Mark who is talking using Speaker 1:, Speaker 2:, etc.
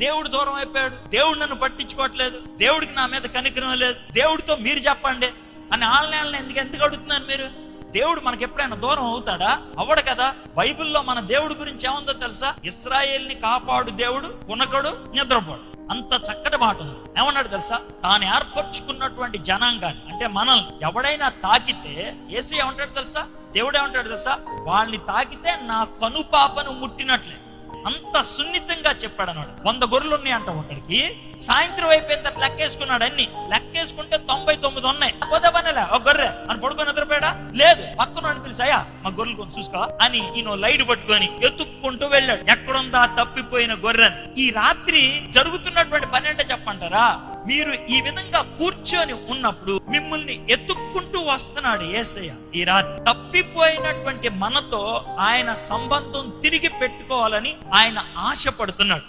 Speaker 1: దేవుడు దూరం అయిపోయాడు, దేవుడు నన్ను పట్టించుకోవట్లేదు, దేవుడికి నా మీద కనికరం లేదు, దేవుడితో మీరు చెప్పండి అని వాళ్ళని ఎందుకు అడుగుతున్నారు మీరు? దేవుడు మనకి ఎప్పుడైనా దూరం అవుతాడా? అవ్వడు కదా. బైబిల్లో మన దేవుడి గురించి ఏముందో తెలుసా? ఇశ్రాయేల్ని కాపాడు దేవుడు, కునకడు, నిద్రపోడు. అంత చక్కటి మాట ఉంది. ఏమన్నాడు తెలుసా? తాను ఏర్పరచుకున్నటువంటి జనాంగాన్ని, అంటే మనల్ని ఎవడైనా తాకితే యేసు ఏమంటాడు తెలుసా? దేవుడు ఏమంటాడు తెలుసా? వాళ్ళని తాకితే నా కనుపాపను ముట్టినట్లే. అంత సున్నితంగా చెప్పాడు అన్నాడు. 100 గొర్రెలు ఉన్నాయి అంట ఒకడికి. సాయంత్రం అయిపోయిన లెక్కేసుకున్నాడు. అన్ని లెక్కేసుకుంటే 99 ఉన్నాయి. పోతే పనిలే ఒక గొర్రె అని పడుకొని నిద్రపోయాడా? లేదు. పక్కన పిలిచాయా మా గొర్రెలు కొంచెం చూసుకో అని ఈయన లైట్ పట్టుకొని ఎత్తుక్కుంటూ వెళ్ళాడు. ఎక్కడుందా తప్పిపోయిన గొర్రె? ఈ రాత్రి జరుగుతున్నటువంటి పని అంటే చెప్పంటారా? మీరు ఈ విధంగా కూర్చొని ఉన్నప్పుడు మిమ్మల్ని ఎత్తుక్కుంటూ వస్తున్నాడు యేసయ్య. ఈ రాత్రి తప్పిపోయినటువంటి మనతో ఆయన సంబంధం తిరిగి పెట్టుకోవాలని ఆయన ఆశపడుతున్నాడు.